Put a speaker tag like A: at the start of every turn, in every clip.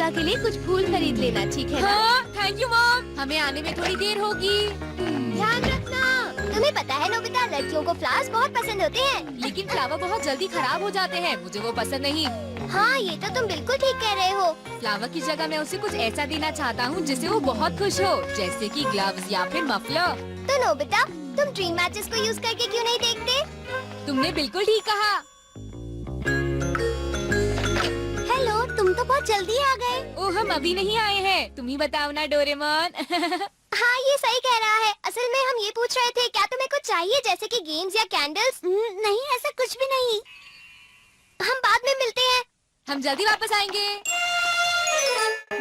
A: Shizuka के लिए कुछ फूल खरीद लेना, ठीक है ना?
B: हाँ, थैंक यू मॉम। हमें आने में थोड़ी देर होगी।
A: ध्यान रखना। तुम्हें पता है नोबिता, लड़कियों को फ्लावर्स बहुत पसंद होते हैं।
B: लेकिन फ्लावर बहुत जल्दी खराब हो जाते हैं, मुझे वो पसंद नहीं।
A: हाँ, ये तो तुम बिल्कुल ठीक कह रहे हो।
B: फ्लावर की जगह मैं उसे कुछ ऐसा देना चाहता हूँ जिससे वो बहुत खुश हो, जैसे कि ग्लव्स या फिर मफलर।
A: तो नोबिता, तुम ड्रीम मैचेस को यूज करके क्यों नहीं देखते?
B: तुमने बिल्कुल ठीक कहा।
A: हेलो, तुम तो बहुत जल्दी आ गए।
B: ओह, हम अभी नहीं आए हैं, तुम ही बताओ ना डोरेमोन।
A: हाँ, ये सही कह रहा है। असल में हम ये पूछ रहे थे, क्या तुम्हें कुछ चाहिए जैसे कि गेम्स या कैंडल्स? नहीं, ऐसा कुछ भी नहीं। हम बाद में मिलते हैं।
B: हम जल्दी वापस आएंगे।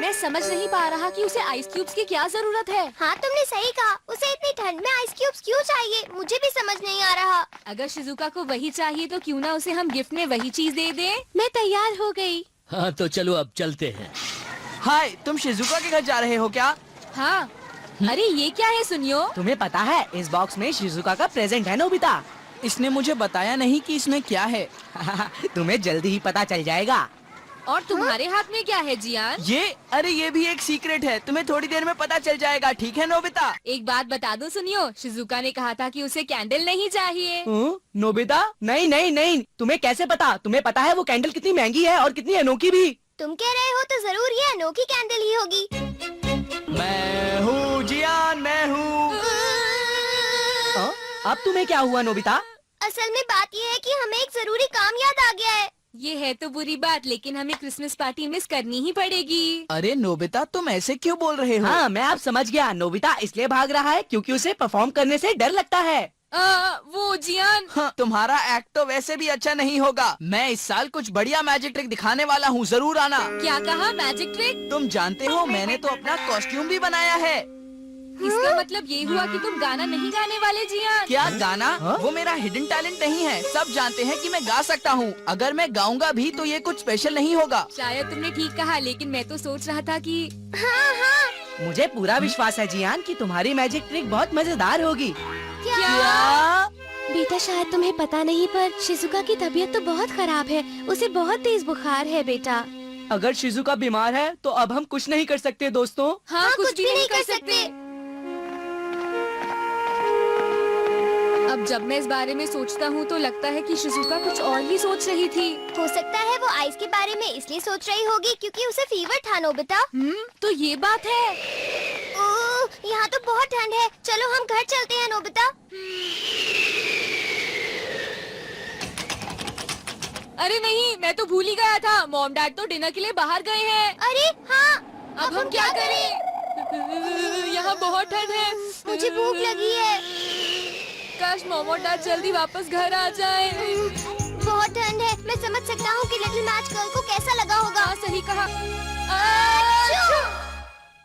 B: मैं समझ नहीं पा रहा कि उसे आइस क्यूब्स की क्या जरूरत है।
A: हाँ, तुमने सही कहा। उसे इतनी ठंड में आइस क्यूब्स क्यों चाहिए, मुझे भी समझ नहीं आ रहा।
B: अगर शिजुका को वही चाहिए तो क्यों ना उसे हम गिफ्ट में वही चीज दे दें।
A: मैं तैयार हो गई।
C: हाँ तो चलो अब चलते हैं।
D: हाय, तुम शिजुका के घर जा रहे हो क्या?
B: हाँ। अरे ये क्या है सुनियो?
E: तुम्हें पता है इस बॉक्स में शिजुका का प्रेजेंट है नोबिता।
D: इसने मुझे बताया नहीं कि इसमें क्या है।
E: तुम्हें जल्दी ही पता चल जाएगा।
B: और तुम्हारे हाथ में क्या है जियान?
D: ये भी एक सीक्रेट है, तुम्हें थोड़ी देर में पता चल जाएगा, ठीक है नोबिता?
B: एक बात बता दूं सुनियो, शिजुका ने कहा था कि उसे कैंडल नहीं चाहिए।
E: नोबिता, नहीं नहीं नहीं, तुम्हें कैसे पता? तुम्हें पता है वो कैंडल कितनी महंगी है और कितनी अनोखी भी।
A: तुम कह रहे हो तो जरूर ये अनोखी कैंडल ही होगी।
D: मैं हूँ जियान, मैं हूँ।
E: अब तुम्हें क्या हुआ नोबिता?
A: असल में बात ये है कि हमें एक जरूरी काम याद आ गया है।
B: ये है तो बुरी बात, लेकिन हमें क्रिसमस पार्टी मिस करनी ही पड़ेगी।
D: अरे नोबिता, तुम ऐसे क्यों बोल रहे हो?
E: हाँ, मैं अब समझ गया। नोबिता इसलिए भाग रहा है क्योंकि उसे परफॉर्म करने से डर लगता है।
B: वो जियान।
D: हाँ, तुम्हारा एक्ट तो वैसे भी अच्छा नहीं होगा। मैं इस साल कुछ बढ़िया मैजिक ट्रिक दिखाने वाला हूँ, जरूर आना।
B: क्या कहा? Magic trick?
D: तुम जानते हो मैंने तो अपना कॉस्ट्यूम भी बनाया है।
B: इसका मतलब ये हुआ कि तुम गाना नहीं गाने वाले जियान?
D: क्या गाना? वो मेरा हिडन टैलेंट नहीं है, सब जानते हैं कि मैं गा सकता हूँ। अगर मैं गाऊंगा भी तो ये कुछ स्पेशल नहीं होगा।
B: शायद तुमने ठीक कहा, लेकिन मैं तो सोच रहा था कि
A: हाँ,
E: मुझे पूरा विश्वास है जियान कि तुम्हारी मैजिक ट्रिक बहुत मजेदार होगी।
A: क्या? बेटा, शायद तुम्हें पता नहीं पर शिजुका की तबीयत तो बहुत खराब है। उसे बहुत तेज बुखार है बेटा।
E: अगर शिजुका बीमार है तो अब हम कुछ नहीं कर सकते दोस्तों।
B: हाँ, कुछ भी नहीं कर सकते। अब जब मैं इस बारे में सोचता हूँ तो लगता है कि शिजुका कुछ और ही सोच रही थी।
A: हो सकता है वो आइस के बारे में इसलिए सोच रही होगी क्योंकि उसे फीवर था नोबिता।
B: तो ये बात है।
A: ओह, यहाँ तो बहुत ठंड है। चलो हम घर चलते हैं नोबिता।
B: अरे नहीं, मैं तो भूल ही गया था। मॉम डैड तो डिनर के लिए बाहर गए हैं।
A: अरे हाँ,
B: अब हम क्या करें? यहाँ बहुत ठंड है।
A: मुझे भूख लगी है।
B: काश मॉम और डैड जल्दी वापस घर आ जाएं।
A: बहुत ठंड है। मैं समझ सकता हूँ कि लिटिल मैच गर्ल को कैसा लगा होगा।
B: हाँ, सही कहा।